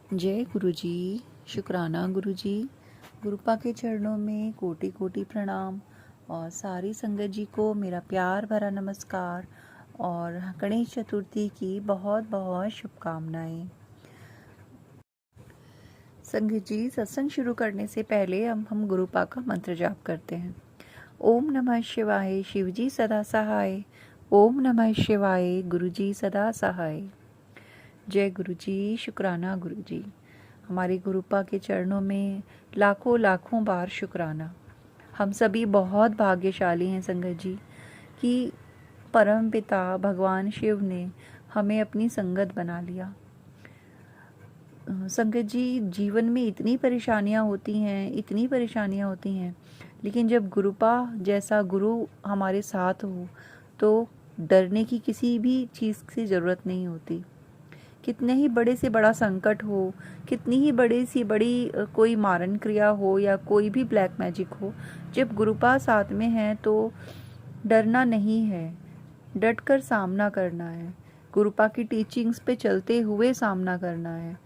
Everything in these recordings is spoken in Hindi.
जय गुरु जी। शुक्राना गुरु जी। गुरुपा के चरणों में कोटि कोटि प्रणाम और सारी संगत जी को मेरा प्यार भरा नमस्कार और गणेश चतुर्थी की बहुत बहुत शुभकामनाएं। संगत जी, सत्संग शुरू करने से पहले हम गुरुपा का मंत्र जाप करते हैं। ओम नमः शिवाय, शिव जी सदा सहाय। ओम नमः शिवाय, गुरु जी सदा सहाय। जय गुरु जी। शुक्राना गुरु जी। हमारे गुरुपा के चरणों में लाखों लाखों बार शुक्राना। हम सभी बहुत भाग्यशाली हैं संगत जी कि परम पिता भगवान शिव ने हमें अपनी संगत बना लिया। संगत जी, जीवन में इतनी परेशानियां होती हैं, लेकिन जब गुरुपा जैसा गुरु हमारे साथ हो तो डरने की किसी भी चीज़ की ज़रूरत नहीं होती। कितने ही बड़े से बड़ा संकट हो, कितनी ही बड़ी सी बड़ी कोई मारण क्रिया हो या कोई भी ब्लैक मैजिक हो, जब गुरुपा साथ में है तो डरना नहीं है, डटकर सामना करना है। गुरुपा की टीचिंग्स पे चलते हुए सामना करना है।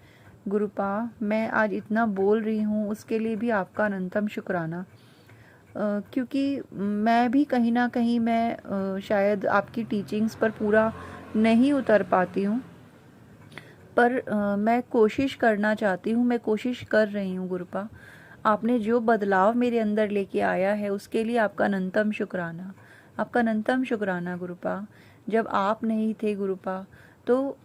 गुरुपा, मैं आज इतना बोल रही हूँ उसके लिए भी आपका अनंतम शुक्राना, क्योंकि मैं भी कहीं ना कहीं मैं शायद आपकी टीचिंग्स पर पूरा नहीं उतर पाती हूँ, पर मैं कोशिश करना चाहती हूँ, मैं कोशिश कर रही हूँ गुरुपा। आपने जो बदलाव मेरे अंदर लेके आया है उसके लिए आपका अनंतम शुक्राना, आपका अनंतम शुक्राना गुरुपा। जब आप नहीं थे गुरुपा तो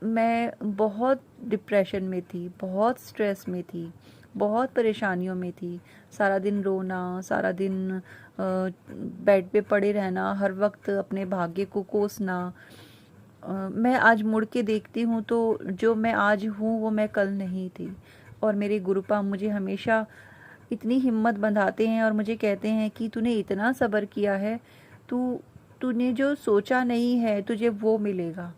मैं बहुत डिप्रेशन में थी, बहुत स्ट्रेस में थी, बहुत परेशानियों में थी। सारा दिन रोना, सारा दिन बेड पे पड़े रहना, हर वक्त अपने भाग्य को कोसना। मैं आज मुड़ के देखती हूँ तो जो मैं आज हूँ वो मैं कल नहीं थी। और मेरे गुरुपा मुझे हमेशा इतनी हिम्मत बंधाते हैं और मुझे कहते हैं कि तूने इतना सब्र किया है, तूने जो सोचा नहीं है तुझे वो मिलेगा।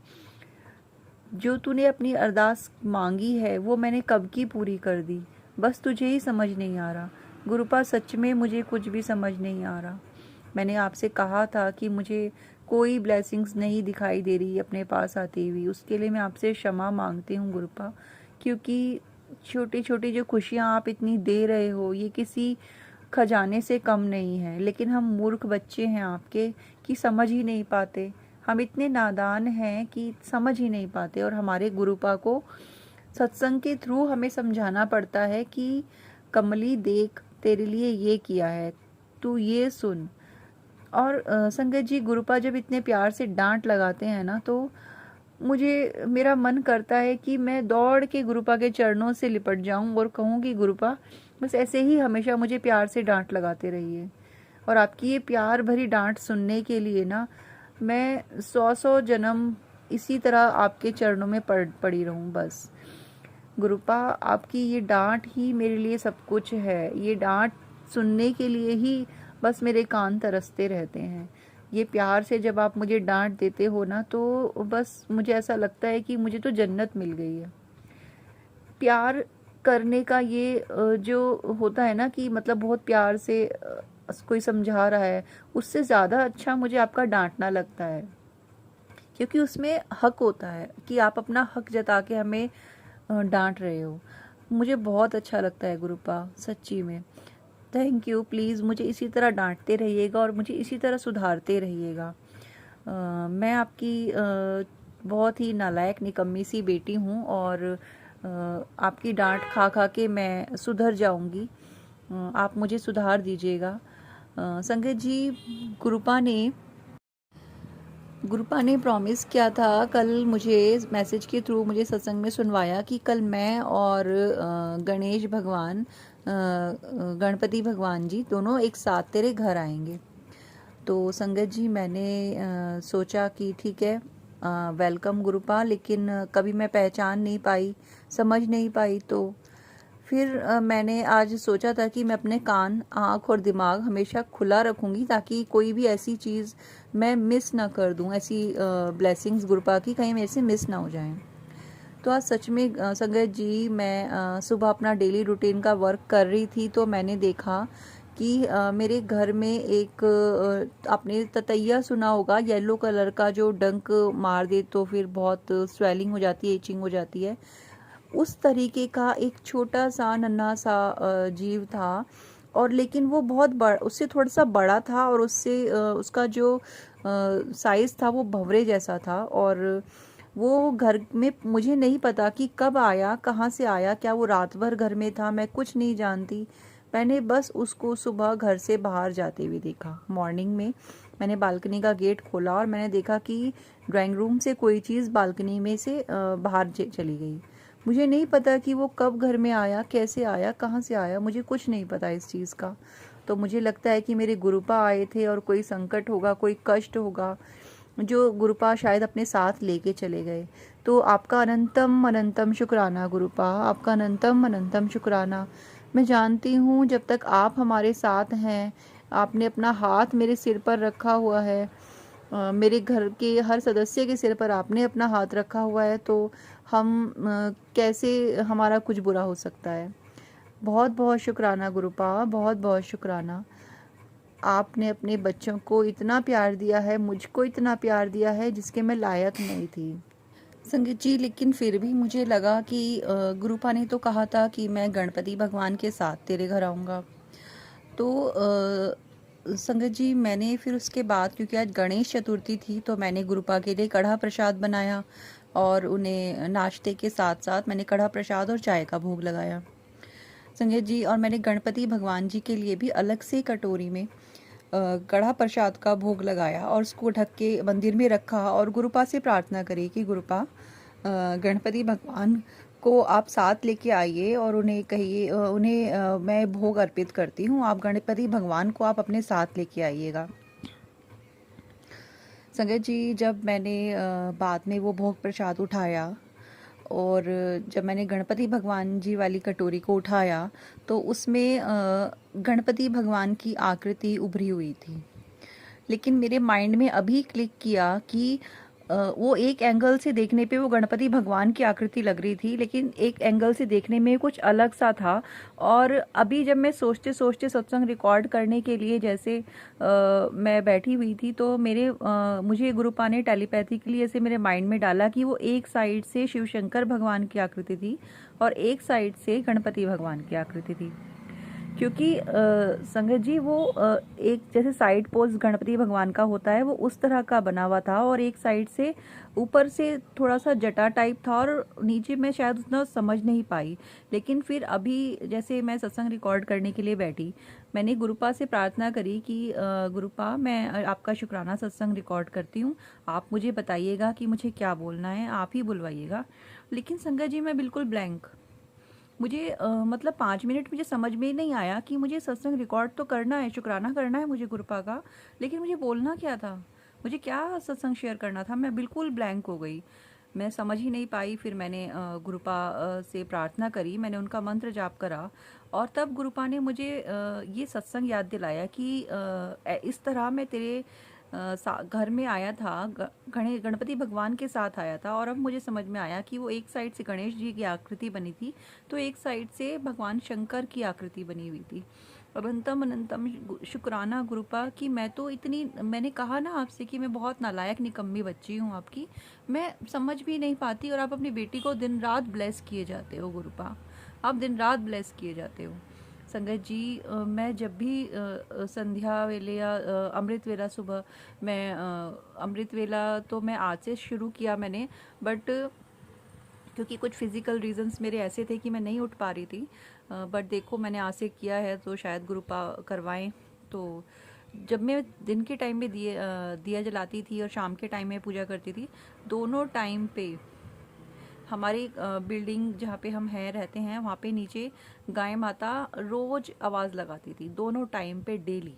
जो तूने अपनी अरदास मांगी है वो मैंने कब की पूरी कर दी, बस तुझे ही समझ नहीं आ रहा। गुरुपा, सच में मुझे कुछ भी समझ नहीं आ रहा। मैंने आपसे कहा था कि मुझे कोई ब्लेसिंग्स नहीं दिखाई दे रही अपने पास आती हुई, उसके लिए मैं आपसे क्षमा मांगती हूँ गुरुपा, क्योंकि छोटी छोटी जो खुशियाँ आप इतनी दे रहे हो ये किसी खजाने से कम नहीं है, लेकिन हम मूर्ख बच्चे हैं आपके कि समझ ही नहीं पाते। हम इतने नादान हैं कि समझ ही नहीं पाते और हमारे गुरुपा को सत्संग के थ्रू हमें समझाना पड़ता है कि कमली देख, तेरे लिए ये किया है, तू ये सुन। और संगत जी, गुरुपा जब इतने प्यार से डांट लगाते हैं ना तो मेरा मन करता है कि मैं दौड़ के गुरुपा के चरणों से लिपट जाऊं और कहूं कि गुरुपा बस ऐसे ही हमेशा मुझे प्यार से डांट लगाते रहिए। और आपकी ये प्यार भरी डांट सुनने के लिए ना मैं 100 जन्म इसी तरह आपके चरणों में पड़ी रहूं बस। गुरुपा, आपकी ये डांट ही मेरे लिए सब कुछ है। ये डांट सुनने के लिए ही बस मेरे कान तरसते रहते हैं। ये प्यार से जब आप मुझे डांट देते हो ना तो बस मुझे ऐसा लगता है कि मुझे तो जन्नत मिल गई है। प्यार करने का ये जो होता है ना कि मतलब बहुत प्यार से कोई समझा रहा है, उससे ज़्यादा अच्छा मुझे आपका डांटना लगता है, क्योंकि उसमें हक होता है कि आप अपना हक जता के हमें डांट रहे हो। मुझे बहुत अच्छा लगता है गुरुपा, सच्ची में। Thank you. प्लीज़ मुझे इसी तरह डांटते रहिएगा और मुझे इसी तरह सुधारते रहिएगा। मैं आपकी बहुत ही नालायक निकम्मी सी बेटी हूँ और आपकी डांट खा खा के मैं सुधर जाऊंगी। आप मुझे सुधार दीजिएगा। संगत जी, गुरुपा ने प्रॉमिस किया था कल, मुझे मैसेज के थ्रू मुझे सत्संग में सुनवाया कि कल मैं और गणेश भगवान, गणपति भगवान जी दोनों एक साथ तेरे घर आएंगे। तो संगत जी, मैंने सोचा कि ठीक है, वेलकम गुरुपा, लेकिन कभी मैं पहचान नहीं पाई, समझ नहीं पाई। तो फिर मैंने आज सोचा था कि मैं अपने कान, आँख और दिमाग हमेशा खुला रखूँगी ताकि कोई भी ऐसी चीज़ मैं मिस ना कर दूँ, ऐसी ब्लेसिंग्स गुरुपा की कहीं मेरे से मिस ना हो जाएं। तो आज सच में संगत जी, मैं सुबह अपना डेली रूटीन का वर्क कर रही थी तो मैंने देखा कि मेरे घर में एक आपने ततैया सुना होगा, येलो कलर का, जो डंक मार दे तो फिर बहुत स्वेलिंग हो जाती है, इचिंग हो जाती है। उस तरीके का एक छोटा सा नन्हा सा जीव था, और लेकिन वो बहुत बड़ा, उससे थोड़ा सा बड़ा था, और उससे उसका जो साइज़ था वो भंवरे जैसा था। और वो घर में मुझे नहीं पता कि कब आया, कहाँ से आया, क्या वो रात भर घर में था, मैं कुछ नहीं जानती। मैंने बस उसको सुबह घर से बाहर जाते हुए देखा। मॉर्निंग में मैंने बालकनी का गेट खोला और मैंने देखा कि ड्राइंग रूम से कोई चीज़ बालकनी में से बाहर चली गई। मुझे नहीं पता कि वो कब घर में आया, कैसे आया, कहाँ से आया, मुझे कुछ नहीं पता इस चीज़ का। तो मुझे लगता है कि मेरे गुरुपा आए थे और कोई संकट होगा, कोई कष्ट होगा, जो गुरुपा शायद अपने साथ लेके चले गए। तो आपका अनंतम अनंतम शुक्राना गुरुपा, आपका अनंतम अनंतम शुक्राना। मैं जानती हूँ जब तक आप हमारे साथ हैं, आपने अपना हाथ मेरे सिर पर रखा हुआ है, मेरे घर के हर सदस्य के सिर पर आपने अपना हाथ रखा हुआ है, तो हम कैसे हमारा कुछ बुरा हो सकता है। बहुत बहुत शुक्राना गुरुपा, बहुत बहुत शुक्राना। आपने अपने बच्चों को इतना प्यार दिया है, मुझको इतना प्यार दिया है जिसके मैं लायक नहीं थी। संगीत जी, लेकिन फिर भी मुझे लगा कि गुरुपा ने तो कहा था कि मैं गणपति भगवान के साथ तेरे घर आऊँगा। तो संगत जी, मैंने फिर उसके बाद, क्योंकि आज गणेश चतुर्थी थी, तो मैंने गुरुपा के लिए कढ़ा प्रसाद बनाया और उन्हें नाश्ते के साथ साथ मैंने कढ़ा प्रसाद और चाय का भोग लगाया संगत जी। और मैंने गणपति भगवान जी के लिए भी अलग से कटोरी में कढ़ा प्रसाद का भोग लगाया और उसको ढक के मंदिर में रखा और गुरुपा से प्रार्थना करी कि गुरुपा, गणपति भगवान को आप साथ लेके आइए और उन्हें कहिए, उन्हें मैं भोग अर्पित करती हूँ, आप गणपति भगवान को आप अपने साथ लेके आइएगा। संगत जी, जब मैंने बाद में वो भोग प्रसाद उठाया और जब मैंने गणपति भगवान जी वाली कटोरी को उठाया, तो उसमें गणपति भगवान की आकृति उभरी हुई थी। लेकिन मेरे माइंड में अभी क्लिक किया कि वो एक एंगल से देखने पे वो गणपति भगवान की आकृति लग रही थी, लेकिन एक एंगल से देखने में कुछ अलग सा था। और अभी जब मैं सोचते सोचते सत्संग रिकॉर्ड करने के लिए जैसे मैं बैठी हुई थी, तो मुझे गुरुपा ने टेलीपैथिकली ऐसे मेरे माइंड में डाला कि वो एक साइड से शिव शंकर भगवान की आकृति थी और एक साइड से गणपति भगवान की आकृति थी। क्योंकि संगत जी, वो एक जैसे साइड पोज गणपति भगवान का होता है, वो उस तरह का बना हुआ था और एक साइड से ऊपर से थोड़ा सा जटा टाइप था और नीचे में शायद उतना समझ नहीं पाई। लेकिन फिर अभी जैसे मैं सत्संग रिकॉर्ड करने के लिए बैठी, मैंने गुरुपा से प्रार्थना करी कि गुरुपा, मैं आपका शुक्राना सत्संग रिकॉर्ड करती हूँ, आप मुझे बताइएगा कि मुझे क्या बोलना है, आप ही बुलवाइएगा। लेकिन संगत जी, मैं बिल्कुल ब्लैंक, मुझे मतलब 5 मिनट मुझे समझ में ही नहीं आया कि मुझे सत्संग रिकॉर्ड तो करना है, शुक्राना करना है मुझे गुरुपा का, लेकिन मुझे बोलना क्या था, मुझे क्या सत्संग शेयर करना था। मैं बिल्कुल ब्लैंक हो गई, मैं समझ ही नहीं पाई। फिर मैंने गुरुपा से प्रार्थना करी, मैंने उनका मंत्र जाप करा और तब गुरुपा ने मुझे ये सत्संग याद दिलाया कि इस तरह मैं तेरे घर में आया था, गणपति भगवान के साथ आया था। और अब मुझे समझ में आया कि वो एक साइड से गणेश जी की आकृति बनी थी, तो एक साइड से भगवान शंकर की आकृति बनी हुई थी। अनंतम अनंतम शुक्राना गुरुपा कि मैं तो इतनी, मैंने कहा ना आपसे कि मैं बहुत नालायक निकम्मी बच्ची हूँ आपकी, मैं समझ भी नहीं पाती और आप अपनी बेटी को दिन रात ब्लेस किए जाते हो गुरुपा, आप दिन रात ब्लेस किए जाते हो। संगत जी, मैं जब भी संध्या वेले या अमृत वेला सुबह, मैं अमृत वेला तो मैं आज से शुरू किया मैंने, बट क्योंकि कुछ फिज़िकल रीजंस मेरे ऐसे थे कि मैं नहीं उठ पा रही थी, बट देखो मैंने आज से किया है तो शायद गुरुपा करवाएं। तो जब मैं दिन के टाइम में दिया जलाती थी और शाम के टाइम में पूजा करती थी, दोनों टाइम पे हमारी बिल्डिंग जहाँ पे हम हैं रहते हैं, वहाँ पे नीचे गाय माता रोज़ आवाज़ लगाती थी, दोनों टाइम पे डेली।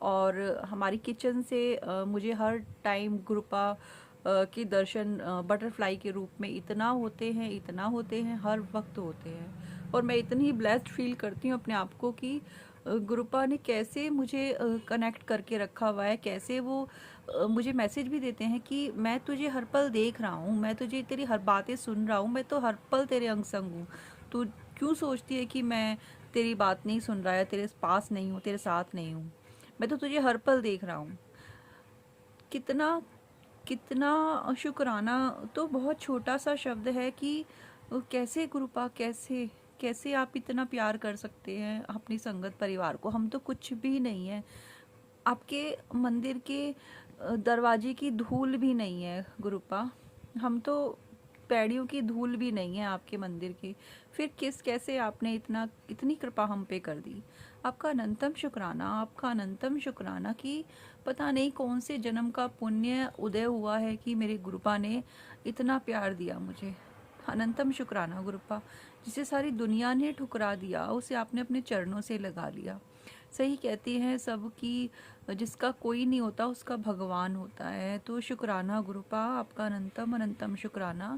और हमारी किचन से मुझे हर टाइम गुरुपा के दर्शन बटरफ्लाई के रूप में इतना होते हैं, इतना होते हैं, हर वक्त होते हैं। और मैं इतनी ब्लेस्ड फील करती हूँ अपने आप को कि गुरुपा ने कैसे मुझे कनेक्ट करके रखा हुआ है, कैसे वो मुझे मैसेज भी देते हैं कि मैं तुझे हर पल देख रहा हूँ, मैं तुझे तेरी हर बातें सुन रहा हूँ, मैं तो हर पल तेरे अंग संग हूँ। तू क्यों सोचती है कि मैं तेरी बात नहीं सुन रहा है, तेरे पास नहीं हूँ, तेरे साथ नहीं हूँ, मैं तो तुझे हर पल देख रहा हूँ। कितना कितना शुक्राना तो बहुत छोटा सा शब्द है कि कैसे गुरुपा, कैसे कैसे आप इतना प्यार कर सकते हैं अपनी संगत परिवार को? हम तो कुछ भी नहीं है, आपके मंदिर के दरवाजे की धूल भी नहीं है गुरुपा। हम तो पैड़ियों की धूल भी नहीं है आपके मंदिर की। फिर कैसे आपने इतनी कृपा हम पे कर दी। आपका अनंतम शुक्राना, आपका अनंतम शुक्राना कि पता नहीं कौन से जन्म का पुण्य उदय हुआ है कि मेरे गुरुपा ने इतना प्यार दिया मुझे। अनंतम शुक्राना गुरुपा। जिसे सारी दुनिया ने ठुकरा दिया, उसे आपने अपने चरणों से लगा लिया। सही कहती हैं सब कि जिसका कोई नहीं होता उसका भगवान होता है। तो शुक्राना गुरुपा, आपका अनंतम अनंतम शुक्राना।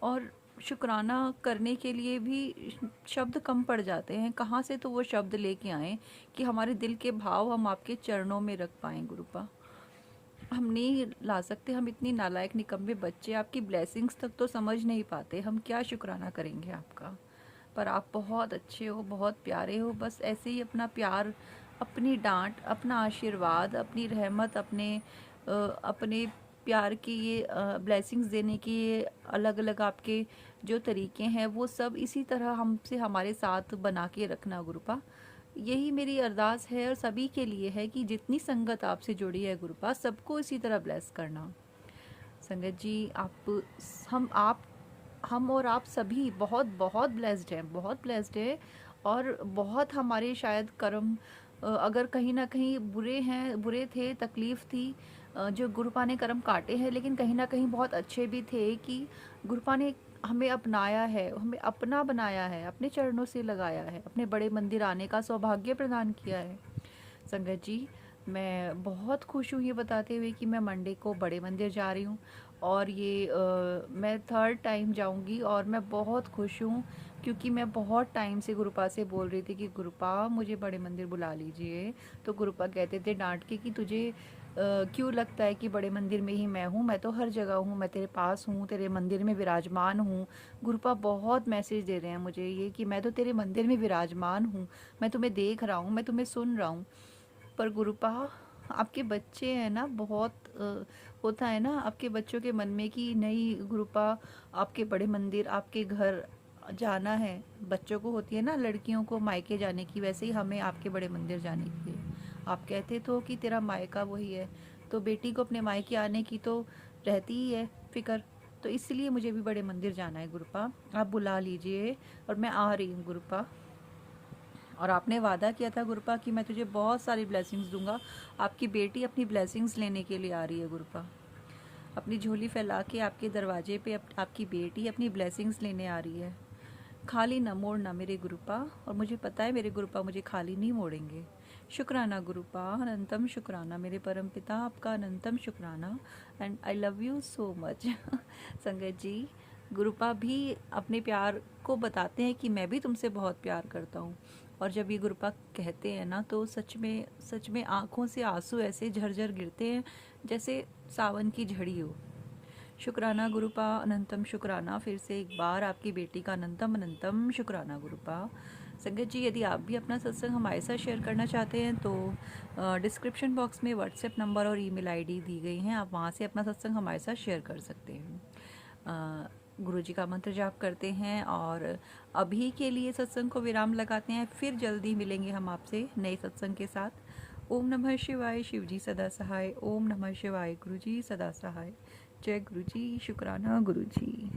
और शुक्राना करने के लिए भी शब्द कम पड़ जाते हैं। कहाँ से तो वो शब्द लेके आए कि हमारे दिल के भाव हम आपके चरणों में रख पाएँ गुरुपा। हम नहीं ला सकते, हम इतनी नालायक निकम्मे बच्चे आपकी ब्लेसिंग्स तक तो समझ नहीं पाते, हम क्या शुक्राना करेंगे आपका। पर आप बहुत अच्छे हो, बहुत प्यारे हो। बस ऐसे ही अपना प्यार, अपनी डांट, अपना आशीर्वाद, अपनी रहमत, अपने प्यार की ये ब्लेसिंग्स देने की ये अलग अलग आपके जो तरीके हैं, वो सब इसी तरह हमसे हमारे साथ बना के रखना गुरुपा। यही मेरी अरदास है और सभी के लिए है कि जितनी संगत आपसे जुड़ी है गुरुपा, सबको इसी तरह ब्लेस करना। संगत जी, हम और आप सभी बहुत बहुत ब्लेस्ड हैं, बहुत ब्लेस्ड है। और बहुत हमारे शायद कर्म अगर कहीं ना कहीं बुरे थे, तकलीफ थी, जो गुरुपा ने कर्म काटे हैं, लेकिन कहीं ना कहीं बहुत अच्छे भी थे कि गुरुपा ने हमें अपनाया है, हमें अपना बनाया है, अपने चरणों से लगाया है, अपने बड़े मंदिर आने का सौभाग्य प्रदान किया है। संगत जी, मैं बहुत खुश हूँ ये बताते हुए कि मैं मंडे को बड़े मंदिर जा रही हूँ। और ये मैं थर्ड टाइम जाऊँगी और मैं बहुत खुश हूँ, क्योंकि मैं बहुत टाइम से गुरुपा से बोल रही थी कि गुरुपा मुझे बड़े मंदिर बुला लीजिए। तो गुरुपा कहते थे डांट के कि तुझे क्यों लगता है कि बड़े मंदिर में ही मैं हूँ? मैं तो हर जगह हूँ, मैं तेरे पास हूँ, तेरे मंदिर में विराजमान हूँ। गुरुपा बहुत मैसेज दे रहे हैं मुझे ये कि मैं तो तेरे मंदिर में विराजमान हूँ, मैं तुम्हें देख रहा हूँ, मैं तुम्हें सुन रहा हूँ। पर गुरुपा, आपके बच्चे हैं ना, बहुत होता है ना आपके बच्चों के मन में कि नहीं गुरुपा, आपके बड़े मंदिर, आपके घर जाना है। बच्चों को होती है ना, लड़कियों को मायके जाने की, वैसे ही हमें आपके बड़े मंदिर जाने की है। आप कहते तो कि तेरा मायका वही है, तो बेटी को अपने मायके आने की तो रहती ही है फिक्र। तो इसलिए मुझे भी बड़े मंदिर जाना है गुरुपा, आप बुला लीजिए और मैं आ रही हूँ गुरुपा। और आपने वादा किया था गुरुपा कि मैं तुझे बहुत सारी ब्लेसिंग्स दूंगा। आपकी बेटी अपनी ब्लेसिंग्स लेने के लिए आ रही है गुरुपा। अपनी झोली फैला के आपके दरवाजे पे आपकी बेटी अपनी ब्लेसिंग्स लेने आ रही है। खाली न मोड़ना मेरे गुरुपा, और मुझे पता है मेरे गुरुपा मुझे खाली नहीं मोड़ेंगे। शुक्राना गुरुपा, अनंतम शुक्राना मेरे परम पिता, आपका अनंतम शुक्राना। And I love you so much. संगत जी, गुरुपा भी अपने प्यार को बताते हैं कि मैं भी तुमसे बहुत प्यार करता हूँ। और जब ये गुरुपा कहते हैं ना, तो सच में आंखों से आंसू ऐसे झरझर गिरते हैं जैसे सावन की झड़ी हो। शुक्राना गुरुपा, अनंतम शुक्राना। फिर से एक बार आपकी बेटी का अनंतम अनंतम शुक्राना गुरुपा। संगत जी, यदि आप भी अपना सत्संग हमारे साथ शेयर करना चाहते हैं तो डिस्क्रिप्शन बॉक्स में व्हाट्सएप नंबर और ईमेल आईडी दी गई हैं, आप वहाँ से अपना सत्संग हमारे साथ शेयर कर सकते हैं। गुरु जी का मंत्र जाप करते हैं और अभी के लिए सत्संग को विराम लगाते हैं। फिर जल्दी मिलेंगे हम आपसे नए सत्संग के साथ। ओम नमः शिवाय, शिव जी सदा सहाय। ओम नमः शिवाय, गुरु जी सदा सहाय। जय गुरु जी, शुक्राना गुरु जी।